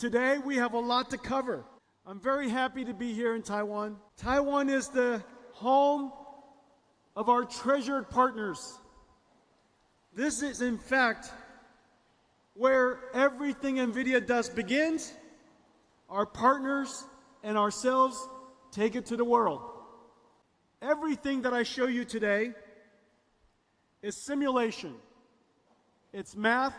Today we have a lot to cover. I'm very happy to be here in Taiwan. Taiwan is the home of our treasured partners. This is, in fact, where everything NVIDIA does begins. Our partners and ourselves take it to the world. Everything that I show you today is simulation. It's math,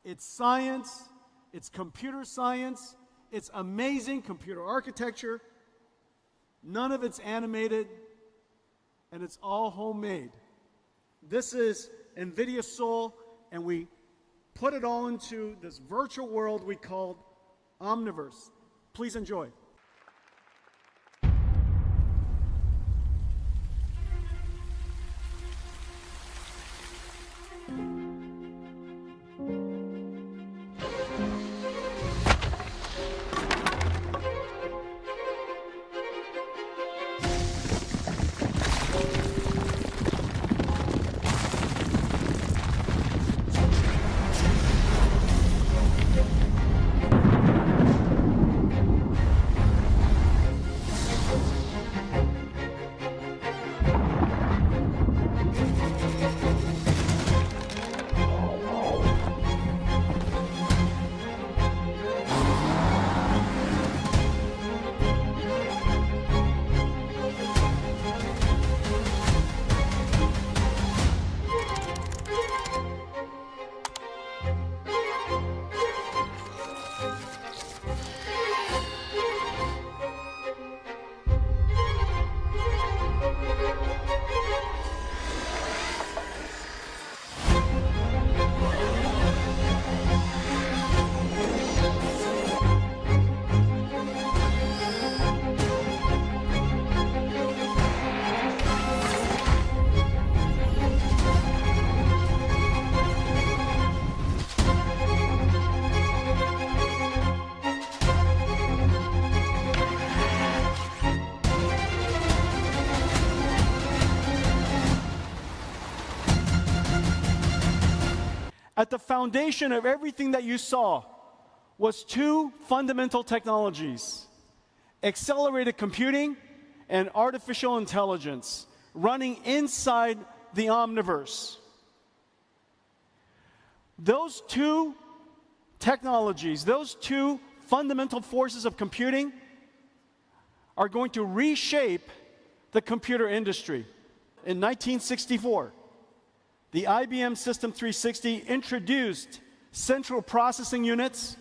it's science, it's computer science, it's amazing computer architecture. None of it's animated, and it's all homemade. This is NVIDIA Soul, and we put it all into this virtual world we call Omniverse. Please enjoy. At the foundation of everything that you saw was two fundamental technologies: accelerated computing and artificial intelligence running inside the Omniverse. Those two technologies, those two fundamental forces of computing are going to reshape the computer industry. In 1964, the IBM System 360 introduced central processing units,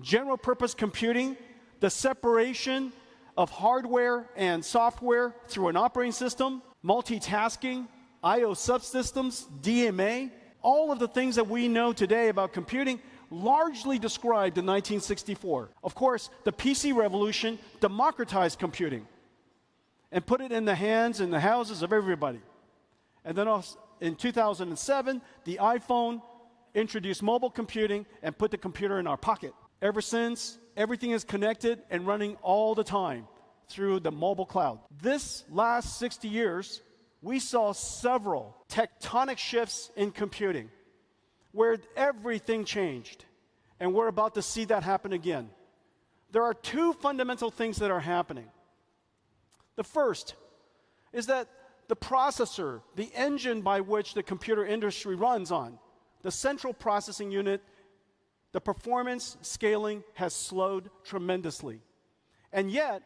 general purpose computing, the separation of hardware and software through an operating system, multitasking, I/O subsystems, DMA. All of the things that we know today about computing largely described in 1964. Of course, the PC revolution democratized computing and put it in the hands and the houses of everybody. And then also, in 2007, the iPhone introduced mobile computing and put the computer in our pocket. Ever since, everything is connected and running all the time through the mobile cloud. This last 60 years, we saw several tectonic shifts in computing where everything changed, and we're about to see that happen again. There are two fundamental things that are happening. The first is that the processor, the engine by which the computer industry runs on, the central processing unit, the performance scaling has slowed tremendously. And yet,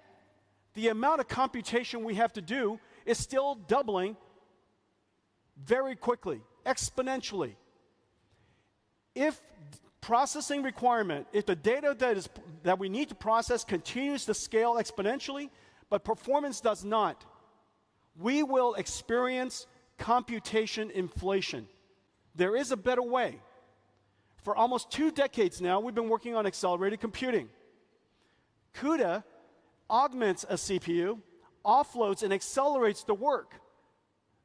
the amount of computation we have to do is still doubling very quickly, exponentially. If processing requirement, if the data that we need to process continues to scale exponentially, but performance does not, we will experience computation inflation. There is a better way. For almost 2 decades now, we've been working on accelerated computing. CUDA augments a CPU, offloads and accelerates the work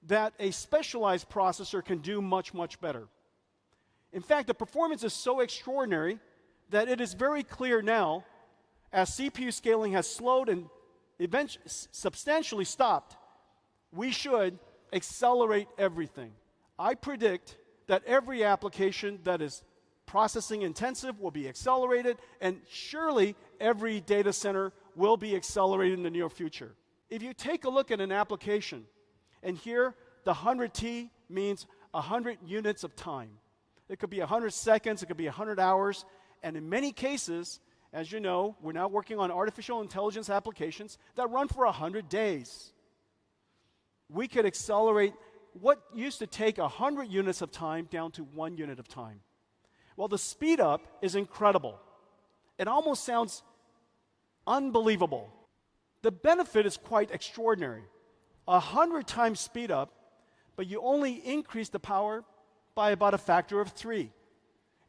that a specialized processor can do much, much better. In fact, the performance is so extraordinary that it is very clear now, as CPU scaling has slowed and eventually substantially stopped, we should accelerate everything. I predict that every application that is processing intensive will be accelerated, and surely every data center will be accelerated in the near future. If you take a look at an application, and here the 100T means 100 units of time. It could be 100 seconds, it could be 100 hours, and in many cases, as you know, we're now working on artificial intelligence applications that run for 100 days. We could accelerate what used to take 100 units of time down to 1 unit of time. Well, the speed up is incredible. It almost sounds unbelievable. The benefit is quite extraordinary. 100 times speed up, but you only increase the power by about a factor of 3.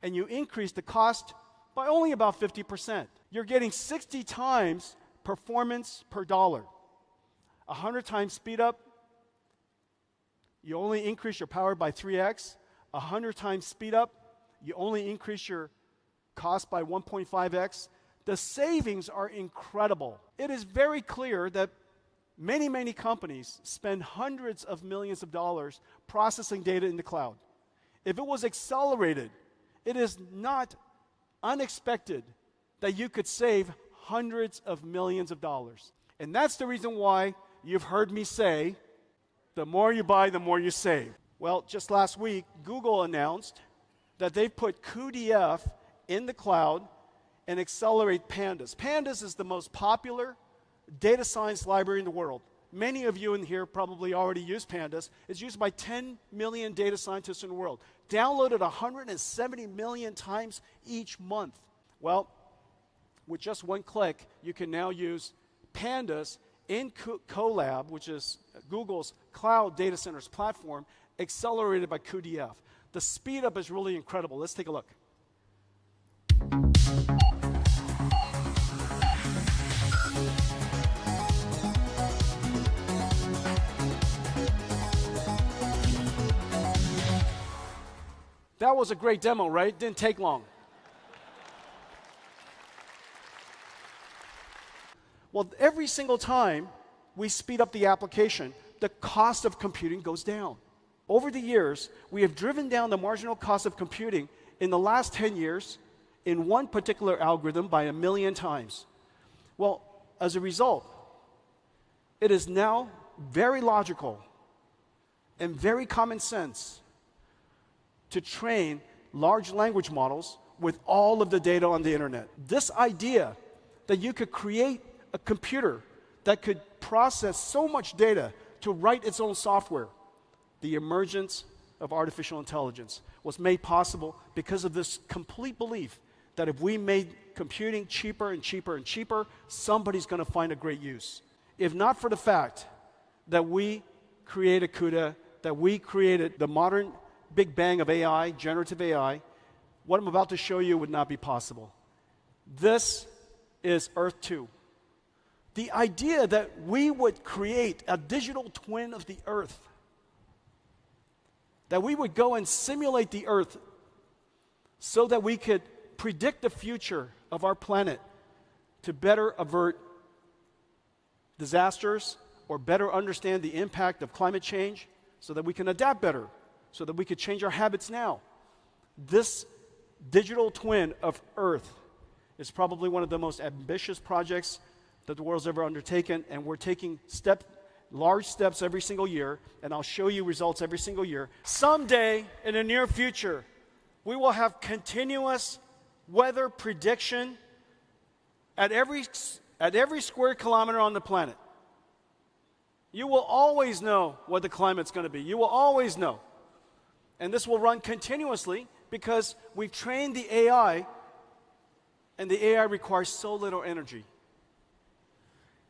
And you increase the cost by only about 50%. You're getting 60 times performance per dollar. 100 times speed up, you only increase your power by 3x. 100 times speed up, you only increase your cost by 1.5x. The savings are incredible. It is very clear that many, many companies spend hundreds of millions of dollars processing data in the cloud. If it was accelerated, it is not unexpected that you could save hundreds of millions of dollars. And that's the reason why you've heard me say, the more you buy, the more you save. Well, just last week, Google announced that they've put cuDF in the cloud and accelerate Pandas. Pandas is the most popular data science library in the world. Many of you in here probably already use Pandas. It's used by 10 million data scientists in the world. Downloaded 170 million times each month. Well, with just one click, you can now use Pandas in Colab, which is Google's cloud data centers platform, accelerated by cuDF. The speed up is really incredible. Let's take a look. That was a great demo, right? Didn't take long. Well, every single time we speed up the application, the cost of computing goes down. Over the years, we have driven down the marginal cost of computing in the last 10 years in one particular algorithm by 1 million times. Well, as a result, it is now very logical and very common sense to train large language models with all of the data on the internet. This idea that you could create a computer that could process so much data to write its own software, the emergence of artificial intelligence was made possible because of this complete belief that if we made computing cheaper and cheaper and cheaper, somebody's going to find a great use. If not for the fact that we created CUDA, that we created the modern Big Bang of AI, generative AI, what I'm about to show you would not be possible. This is Earth 2. The idea that we would create a digital twin of the Earth, that we would go and simulate the Earth so that we could predict the future of our planet to better avert disasters or better understand the impact of climate change so that we can adapt better, so that we could change our habits now. This digital twin of Earth is probably one of the most ambitious projects that the world's ever undertaken, and we're taking large steps every single year, and I'll show you results every single year. Someday, in the near future, we will have continuous weather prediction at every square kilometer on the planet. You will always know what the climate's going to be. You will always know. And this will run continuously because we've trained the AI, and the AI requires so little energy.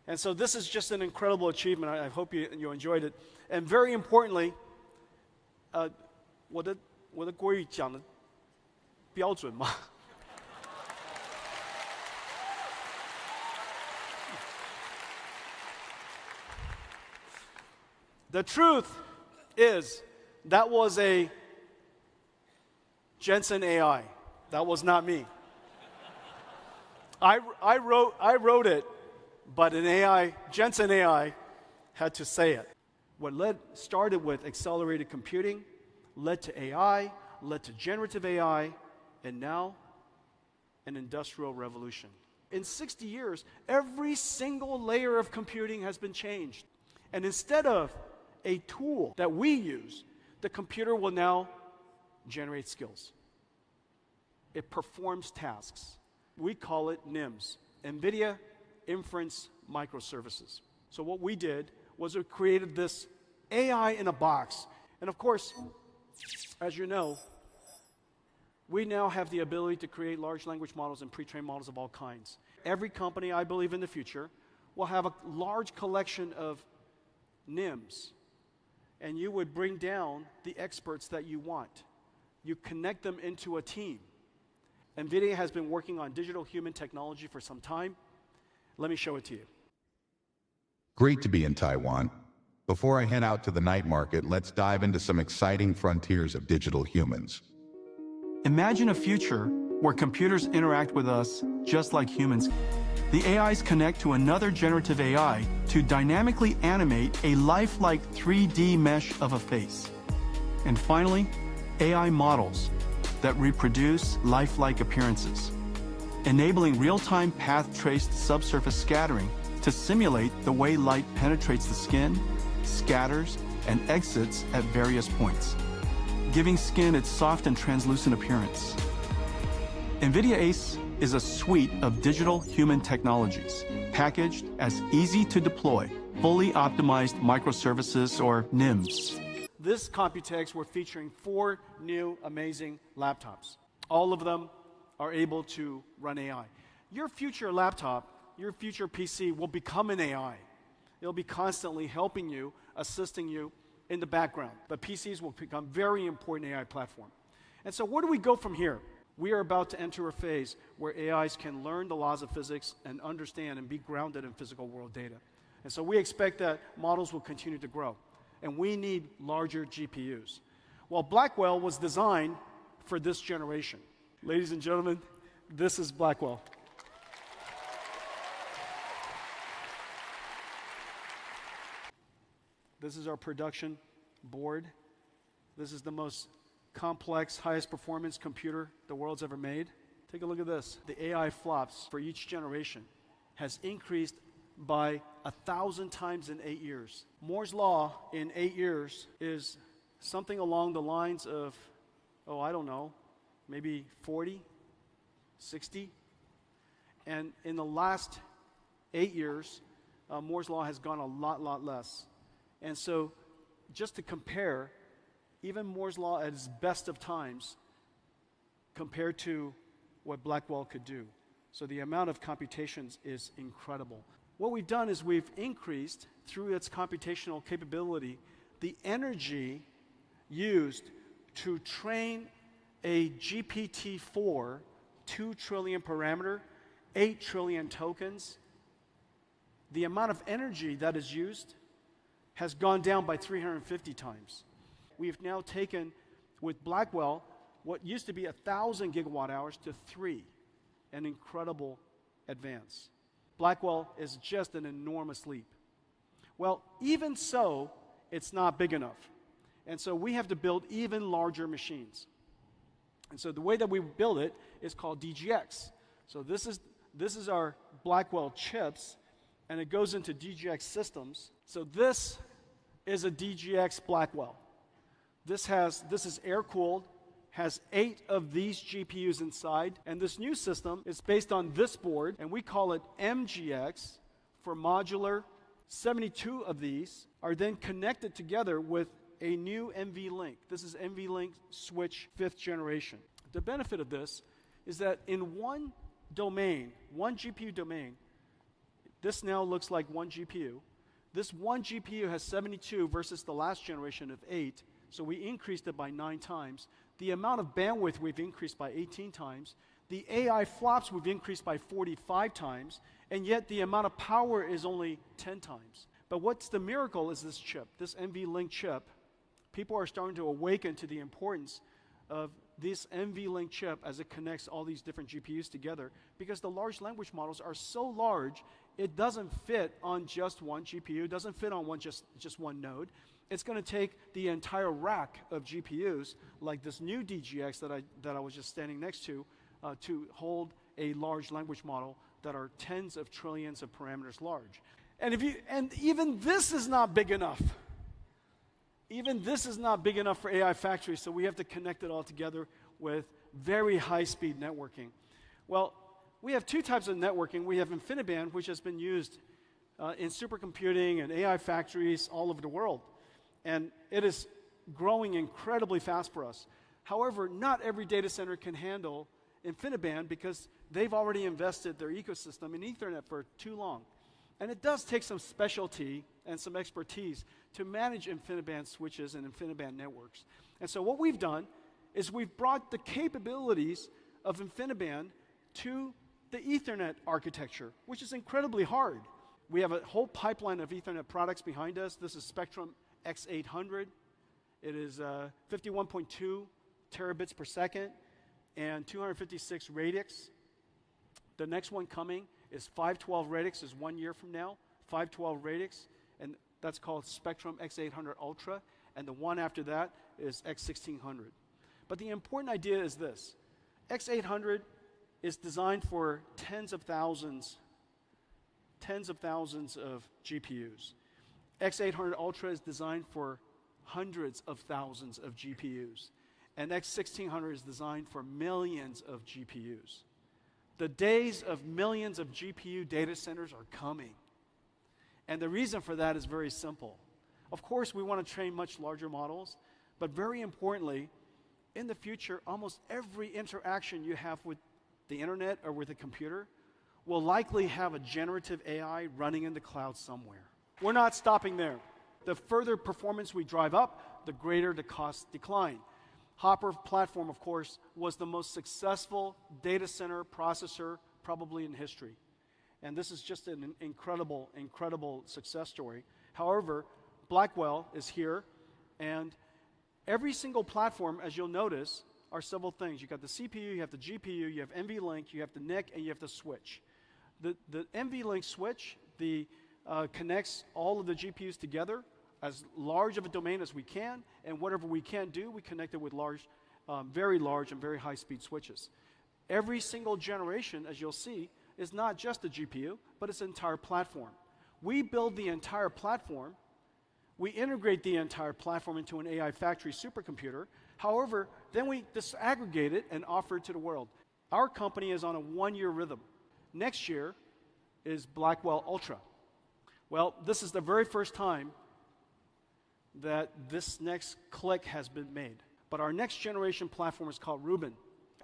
And so this is just an incredible achievement. I hope you enjoyed it. And very importantly, 我的国语讲的标准吗？ The truth is, that was a Jensen AI. That was not me. I wrote it, but an AI, Jensen AI, had to say it. What started with accelerated computing, led to AI, led to generative AI, and now an industrial revolution. In 60 years, every single layer of computing has been changed. And instead of a tool that we use, the computer will now generate skills. It performs tasks. We call it NIMS, NVIDIA Inference Microservices. So what we did was we created this AI in a box. And of course, as you know, we now have the ability to create large language models and pre-trained models of all kinds. Every company, I believe, in the future will have a large collection of NIMS, and you would bring down the experts that you want. You connect them into a team. NVIDIA has been working on digital human technology for some time. Let me show it to you. Great to be in Taiwan. Before I head out to the night market, let's dive into some exciting frontiers of digital humans. Imagine a future where computers interact with us just like humans. The AIs connect to another generative AI to dynamically animate a lifelike 3D mesh of a face. And finally, AI models that reproduce lifelike appearances, enabling real-time path-traced subsurface scattering to simulate the way light penetrates the skin, scatters, and exits at various points, giving skin its soft and translucent appearance. NVIDIA ACE is a suite of digital human technologies packaged as easy-to-deploy, fully optimized microservices, or NIMS. This Computex, we're featuring 4 new amazing laptops. All of them are able to run AI. Your future laptop, your future PC will become an AI. It'll be constantly helping you, assisting you in the background. But PCs will become a very important AI platform. And so where do we go from here? We are about to enter a phase where AIs can learn the laws of physics and understand and be grounded in physical world data. And so we expect that models will continue to grow. And we need larger GPUs. Well, Blackwell was designed for this generation. Ladies and gentlemen, this is Blackwell. This is our production board. This is the most complex, highest performance computer the world's ever made. Take a look at this. The AI flops for each generation has increased by 1,000 times in 8 years. Moore's law in 8 years is something along the lines of, I don't know, maybe 40, 60. And in the last 8 years, Moore's law has gone a lot less. And so, just to compare, even Moore's law at its best of times compared to what Blackwell could do. So the amount of computations is incredible. What we've done is we've increased, through its computational capability, the energy used to train a GPT-4, 2 trillion parameter, 8 trillion tokens. The amount of energy that is used has gone down by 350 times. We've now taken, with Blackwell, what used to be 1,000 gigawatt hours to 3, an incredible advance. Blackwell is just an enormous leap. Well, even so, it's not big enough. And so we have to build even larger machines. And so the way that we build it is called DGX. So this is our Blackwell chips, and it goes into DGX systems. So this is a DGX Blackwell. This is air-cooled, has 8 of these GPUs inside, and this new system is based on this board, and we call it MGX for modular. 72 of these are then connected together with a new NVLink. This is NVLink Switch 5th generation. The benefit of this is that in one domain, one GPU domain, this now looks like one GPU. This one GPU has 72 versus the last generation of 8, so we increased it by 9 times. The amount of bandwidth we've increased by 18 times. The AI flops we've increased by 45 times, and yet the amount of power is only 10 times. But what's the miracle is this chip, this NVLink chip. People are starting to awaken to the importance of this NVLink chip as it connects all these different GPUs together, because the large language models are so large, it doesn't fit on just one GPU, it doesn't fit on just one node. It's going to take the entire rack of GPUs, like this new DGX that I was just standing next to hold a large language model that are tens of trillions of parameters large. And even this is not big enough. Even this is not big enough for AI factories, so we have to connect it all together with very high-speed networking. Well, we have two types of networking. We have InfiniBand, which has been used in supercomputing and AI factories all over the world. And it is growing incredibly fast for us. However, not every data center can handle InfiniBand because they've already invested their ecosystem in Ethernet for too long. And it does take some specialty and some expertise to manage InfiniBand switches and InfiniBand networks. And so what we've done is we've brought the capabilities of InfiniBand to the Ethernet architecture, which is incredibly hard. We have a whole pipeline of Ethernet products behind us. This is Spectrum X800. It is 51.2 terabits per second and 256 radix. The next one coming is 512 radix, is 1 year from now. 512 radix, and that's called Spectrum X800 Ultra. And the one after that is X1600. But the important idea is this. X800 is designed for tens of thousands of GPUs. X800 Ultra is designed for hundreds of thousands of GPUs. And X1600 is designed for millions of GPUs. The days of millions of GPU data centers are coming. And the reason for that is very simple. Of course, we want to train much larger models, but very importantly, in the future, almost every interaction you have with the internet or with a computer will likely have a generative AI running in the cloud somewhere. We're not stopping there. The further performance we drive up, the greater the cost decline. Hopper platform, of course, was the most successful data center processor probably in history. And this is just an incredible, incredible success story. However, Blackwell is here, and every single platform, as you'll notice, are several things. You've got the CPU, you have the GPU, you have NVLink, you have the NIC, and you have the switch. The NVLink switch connects all of the GPUs together as large of a domain as we can, and whatever we can do, we connect it with very large and very high-speed switches. Every single generation, as you'll see, is not just a GPU, but it's an entire platform. We build the entire platform. We integrate the entire platform into an AI factory supercomputer. However, then we disaggregate it and offer it to the world. Our company is on a one-year rhythm. Next year is Blackwell Ultra. Well, this is the very first time that this next click has been made. But our next generation platform is called Rubin.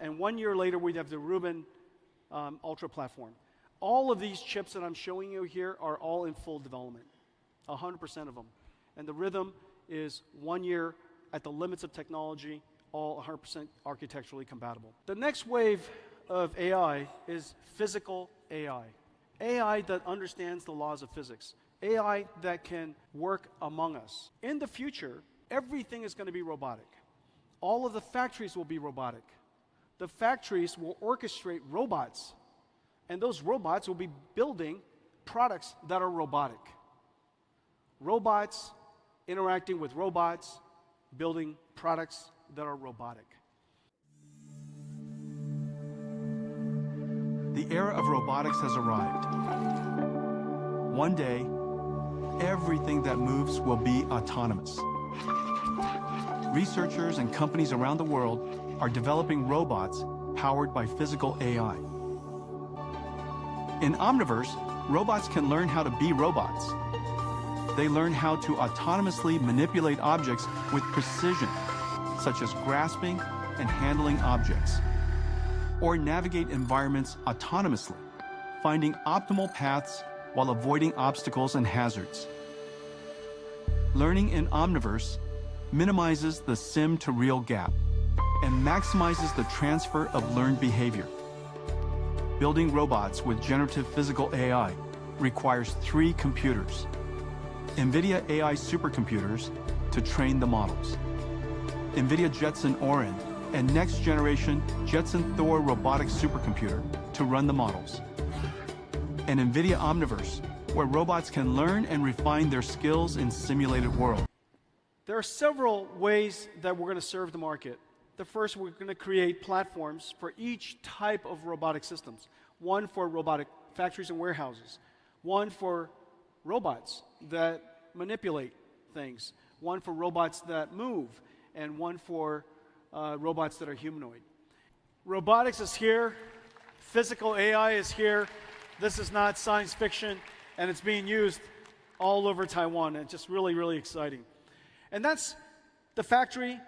And 1 year later, we have the Rubin Ultra platform. All of these chips that I'm showing you here are all in full development, 100% of them. And the rhythm is 1 year at the limits of technology, all 100% architecturally compatible. The next wave of AI is physical AI. AI that understands the laws of physics. AI that can work among us. In the future, everything is going to be robotic. All of the factories will be robotic. The factories will orchestrate robots, and those robots will be building products that are robotic. Robots interacting with robots, building products that are robotic. The era of robotics has arrived. One day, everything that moves will be autonomous. Researchers and companies around the world are developing robots powered by physical AI. In Omniverse, robots can learn how to be robots. They learn how to autonomously manipulate objects with precision, such as grasping and handling objects, or navigate environments autonomously, finding optimal paths while avoiding obstacles and hazards. Learning in Omniverse minimizes the sim-to-real gap and maximizes the transfer of learned behavior. Building robots with generative physical AI requires 3 computers: NVIDIA AI supercomputers to train the models, NVIDIA Jetson Orin and next-generation Jetson Thor robotic supercomputer to run the models, and NVIDIA Omniverse, where robots can learn and refine their skills in simulated world. There are several ways that we're going to serve the market. The first, we're going to create platforms for each type of robotic systems. One for robotic factories and warehouses. One for robots that manipulate things. One for robots that move. And one for robots that are humanoid. Robotics is here. Physical AI is here. This is not science fiction. And it's being used all over Taiwan. And it's just really, really exciting. And that's the factory,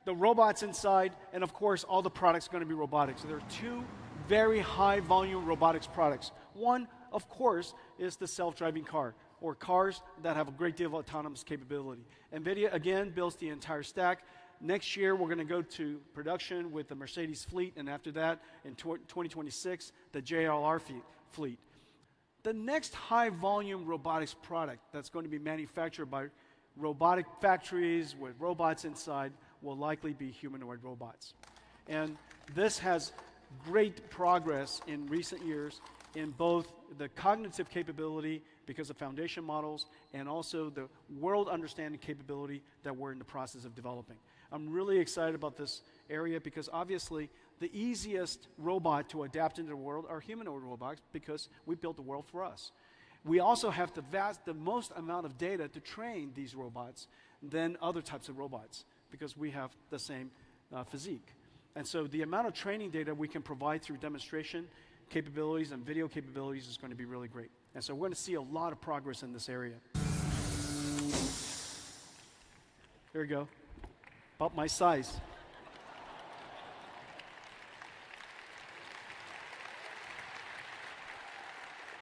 the robots inside, and of course, all the products are going to be robotics. So there are two very high volume robotics products. One, of course, is the self-driving car, or cars that have a great deal of autonomous capability. NVIDIA, again, builds the entire stack. Next year, we're going to go to production with the Mercedes fleet, and after that, in 2026, the JLR fleet. The next high volume robotics product that's going to be manufactured by robotic factories with robots inside will likely be humanoid robots. And this has great progress in recent years in both the cognitive capability because of foundation models and also the world understanding capability that we're in the process of developing. I'm really excited about this area because obviously the easiest robot to adapt into the world are humanoid robots because we built the world for us. We also have the most amount of data to train these robots than other types of robots because we have the same physique. And so the amount of training data we can provide through demonstration capabilities and video capabilities is going to be really great. And so we're going to see a lot of progress in this area. Here we go. About my size.